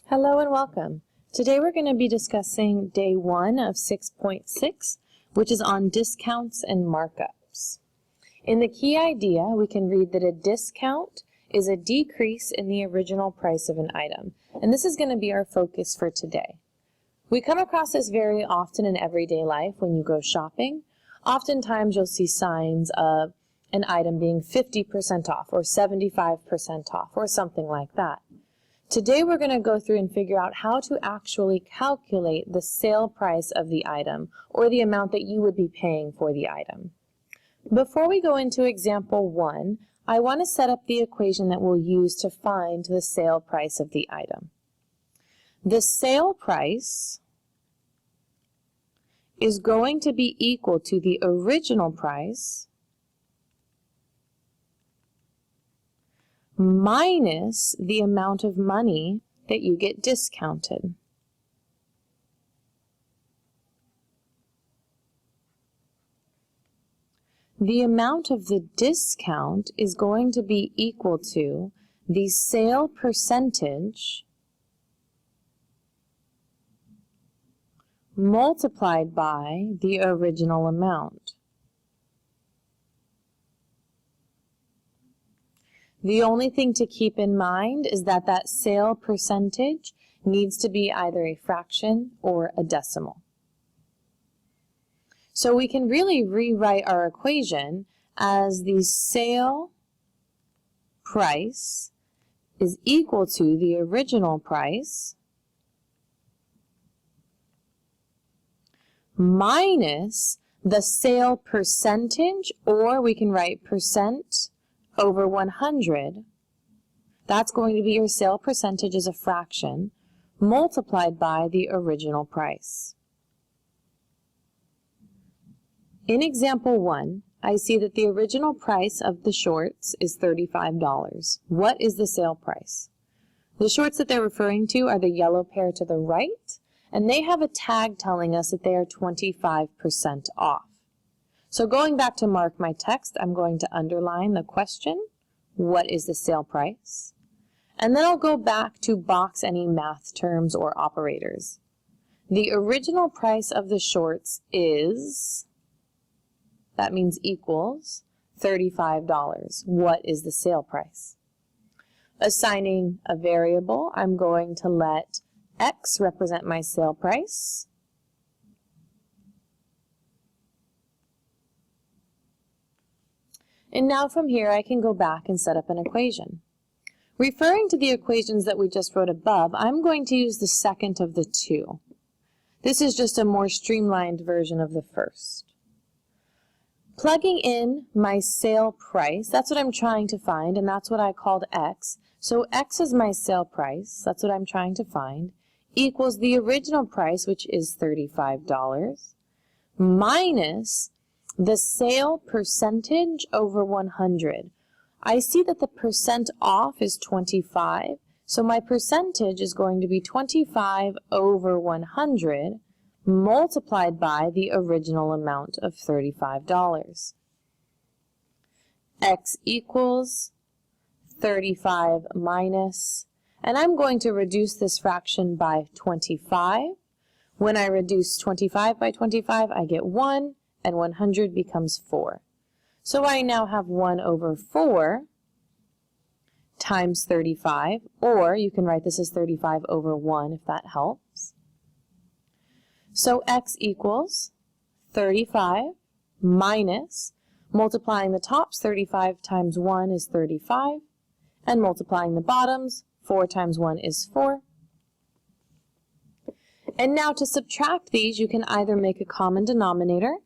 Hello and welcome. Today we're going to be discussing day 1 of 6.6, which is on discounts and markups. In the key idea, we can read that a discount is a decrease in the original price of an item, and this is going to be our focus for today. We come across this very often in everyday life when you go shopping. Oftentimes you'll see signs of an item being 50% off or 75% off or something like that. Today we're going to go through and figure out how to actually calculate the sale price of the item or the amount that you would be paying for the item. Before we go into example 1, I want to set up the equation that we'll use to find the sale price of the item. The sale price is going to be equal to the original price minus the amount of money that you get discounted. The amount of the discount is going to be equal to the sale percentage multiplied by the original amount. The only thing to keep in mind is that that sale percentage needs to be either a fraction or a decimal. So we can really rewrite our equation as the sale price is equal to the original price minus the sale percentage, or we can write percent over 100, that's going to be your sale percentage as a fraction, multiplied by the original price. In example 1, I see that the original price of the shorts is $35. What is the sale price? The shorts that they're referring to are the yellow pair to the right, and they have a tag telling us that they are 25% off. So going back to mark my text, I'm going to underline the question, what is the sale price? And then I'll go back to box any math terms or operators. The original price of the shorts is, that means equals, $35. What is the sale price? Assigning a variable, I'm going to let X represent my sale price. And now from here I can go back and set up an equation. Referring to the equations that we just wrote above, I'm going to use the second of the two. This is just a more streamlined version of the first. Plugging in my sale price, that's what I'm trying to find, and that's what I called X. So X is my sale price, that's what I'm trying to find, equals the original price, which is $35, minus the sale percentage over 100. I see that the percent off is 25, so my percentage is going to be 25 over 100 multiplied by the original amount of $35. X equals 35 minus, and I'm going to reduce this fraction by 25. When I reduce 25 by 25, I get 1. And 100 becomes 4. So I now have 1 over 4 times 35, or you can write this as 35 over 1 if that helps. So X equals 35 minus, multiplying the tops, 35 times 1 is 35, and multiplying the bottoms, 4 times 1 is 4. And now to subtract these, you can either make a common denominator,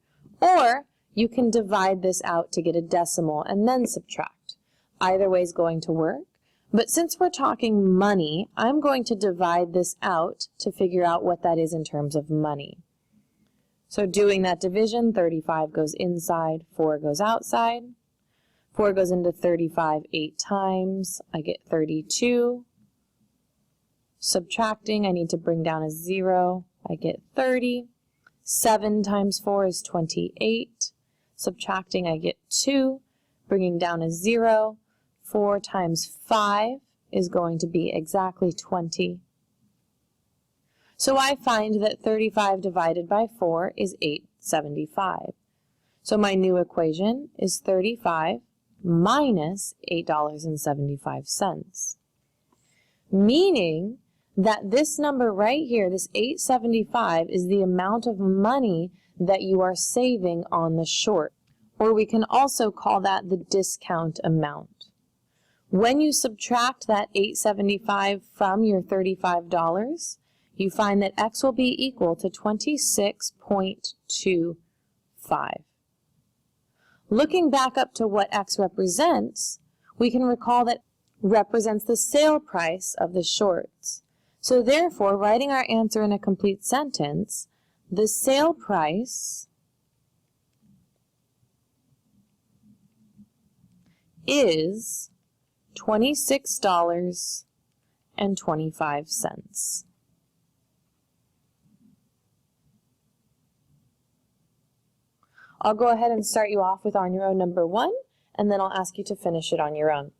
or you can divide this out to get a decimal and then subtract. Either way is going to work, but since we're talking money, I'm going to divide this out to figure out what that is in terms of money. So doing that division, 35 goes inside, 4 goes outside. 4 goes into 35 8 times, I get 32. Subtracting, I need to bring down a 0, I get 30. 7 times 4 is 28. Subtracting, I get 2. Bringing down a 0. 4 times 5 is going to be exactly 20. So I find that 35 divided by 4 is 8.75. So my new equation is 35 minus $8.75. Meaning that this number right here, this 875, is the amount of money that you are saving on the short. Or we can also call that the discount amount. When you subtract that 875 from your $35, you find that X will be equal to 26.25. Looking back up to what X represents, we can recall that represents the sale price of the shorts. So therefore, writing our answer in a complete sentence, the sale price is $26.25. I'll go ahead and start you off with on your own number 1, and then I'll ask you to finish it on your own.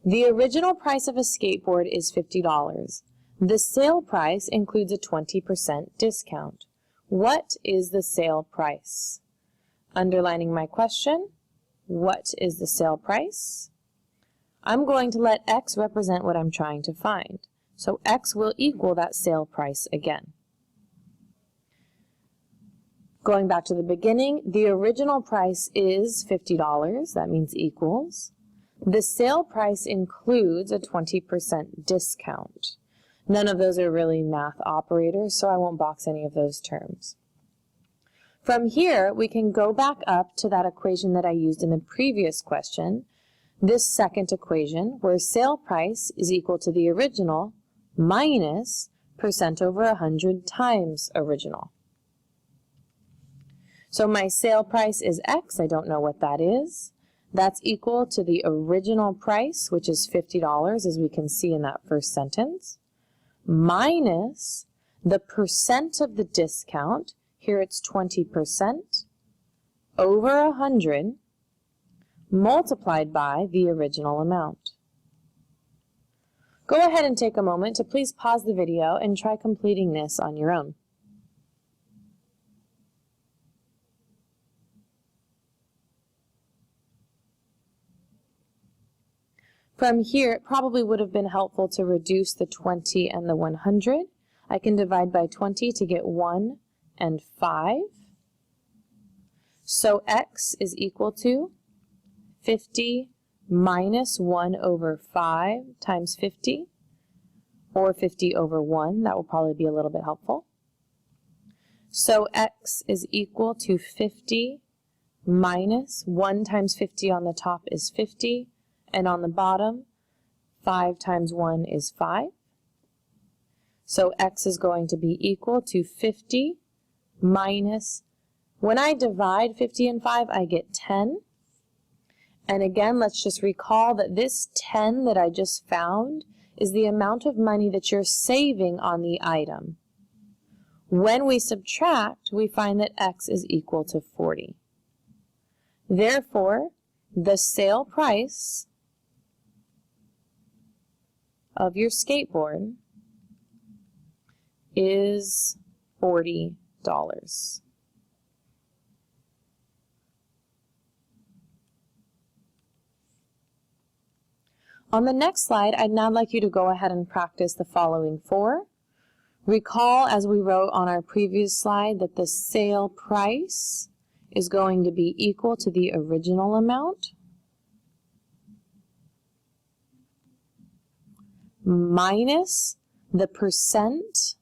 The original price of a skateboard is $50. The sale price includes a 20% discount. What is the sale price? Underlining my question, what is the sale price? I'm going to let X represent what I'm trying to find. So X will equal that sale price again. Going back to the beginning, the original price is $50. That means equals. The sale price includes a 20% discount. None of those are really math operators, so I won't box any of those terms. From here, we can go back up to that equation that I used in the previous question, this second equation, where sale price is equal to the original minus percent over 100 times original. So my sale price is X. I don't know what that is. That's equal to the original price, which is $50, as we can see in that first sentence, minus the percent of the discount. Here it's 20% over 100 multiplied by the original amount. Go ahead and take a moment to please pause the video and try completing this on your own. From here, it probably would have been helpful to reduce the 20 and the 100. I can divide by 20 to get 1 and 5. So X is equal to 50 minus 1 over 5 times 50, or 50 over 1. That will probably be a little bit helpful. So X is equal to 50 minus 1 times 50 on the top is 50, and on the bottom, 5 times 1 is 5. So X is going to be equal to 50 minus, when I divide 50 and 5, I get 10. And again, let's just recall that this 10 that I just found is the amount of money that you're saving on the item. When we subtract, we find that X is equal to 40. Therefore, the sale price of your skateboard is $40. On the next slide, I'd now like you to go ahead and practice the following 4. Recall, as we wrote on our previous slide, that the sale price is going to be equal to the original amount minus the percent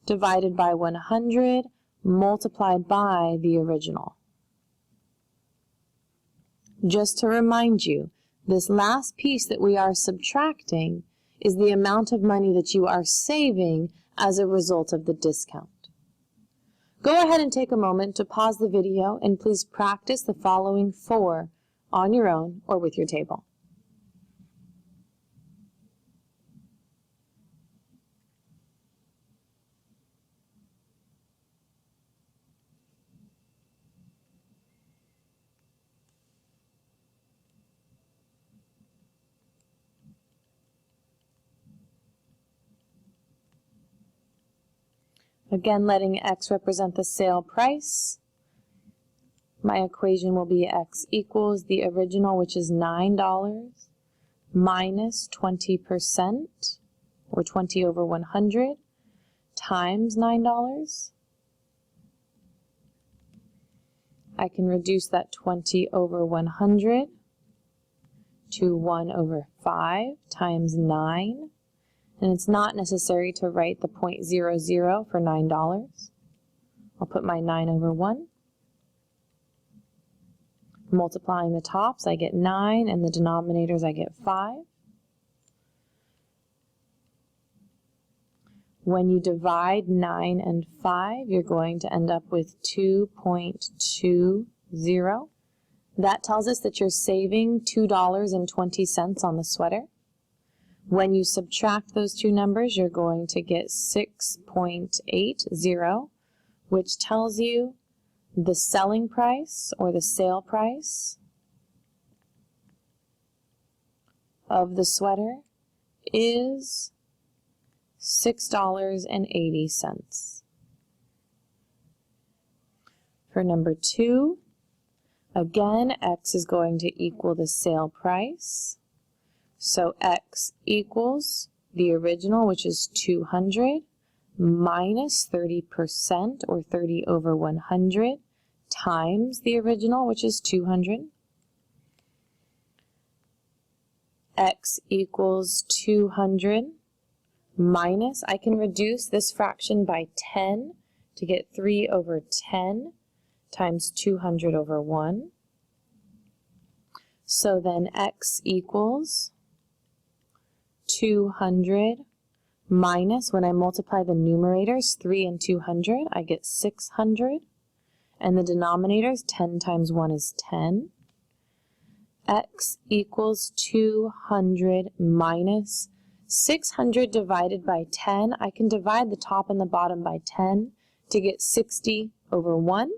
divided by 100 multiplied by the original. Just to remind you, this last piece that we are subtracting is the amount of money that you are saving as a result of the discount. Go ahead and take a moment to pause the video and please practice the following 4 on your own or with your table. Again, letting X represent the sale price. My equation will be X equals the original, which is $9, minus 20%, or 20 over 100, times $9. I can reduce that 20 over 100 to 1 over 5 times 9. And it's not necessary to write the 0.00 for $9. I'll put my 9 over 1. Multiplying the tops, I get 9, and the denominators, I get 5. When you divide 9 and 5, you're going to end up with 2.20. That tells us that you're saving $2.20 on the sweater. When you subtract those two numbers, you're going to get 6.80, which tells you the selling price or the sale price of the sweater is $6.80. For number 2, again, X is going to equal the sale price. So X equals the original, which is 200, minus 30%, or 30 over 100, times the original, which is 200. X equals 200 minus, I can reduce this fraction by 10 to get 3 over 10 times 200 over 1. So then X equals 200 minus, when I multiply the numerators, 3 and 200, I get 600. And the denominators, 10 times 1 is 10. X equals 200 minus 600 divided by 10. I can divide the top and the bottom by 10 to get 60 over 1,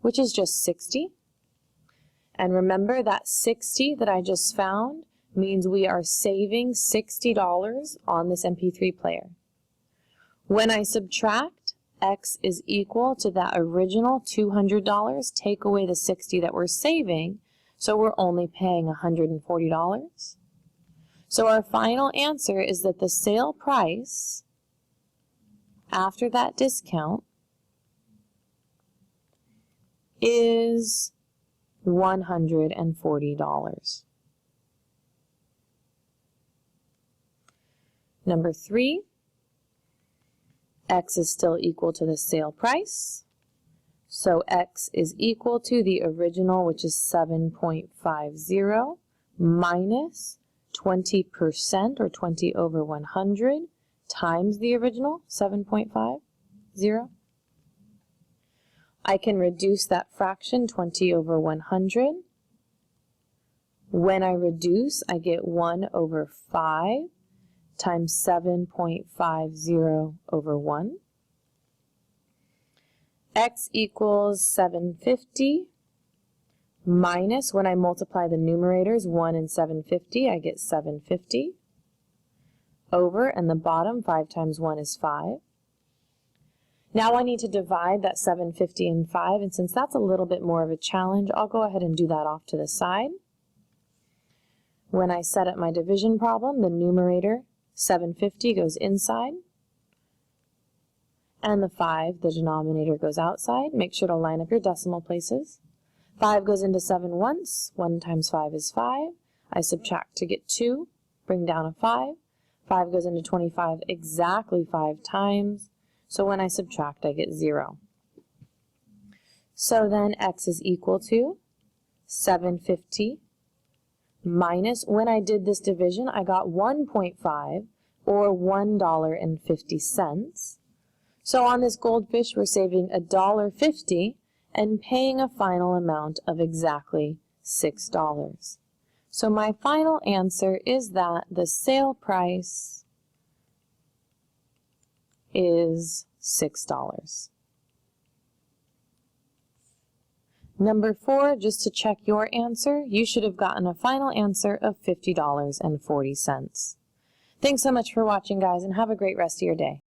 which is just 60. And remember that 60 that I just found means we are saving $60 on this MP3 player. When I subtract, X is equal to that original $200, take away the 60 that we're saving, so we're only paying $140. So our final answer is that the sale price after that discount is $140. Number 3, X is still equal to the sale price. So X is equal to the original, which is 7.50, minus 20%, or 20 over 100, times the original, 7.50. I can reduce that fraction, 20 over 100. When I reduce, I get 1 over 5 times 7.50 over 1. X equals 750 minus, when I multiply the numerators, 1 and 750, I get 750 over, and the bottom, 5 times 1 is 5. Now I need to divide that 750 and 5, and since that's a little bit more of a challenge, I'll go ahead and do that off to the side. When I set up my division problem, the numerator, 750, goes inside, and the 5, the denominator, goes outside. Make sure to line up your decimal places. 5 goes into 7 once. 1 times 5 is 5. I subtract to get 2, bring down a 5. 5 goes into 25 exactly 5 times. So when I subtract, I get 0. So then X is equal to 750 minus, when I did this division, I got 1.5, or $1.50. So on this goldfish, we're saving $1.50 and paying a final amount of exactly $6. So my final answer is that the sale price is $6. Number 4, just to check your answer, you should have gotten a final answer of $50.40. Thanks so much for watching, guys, and have a great rest of your day.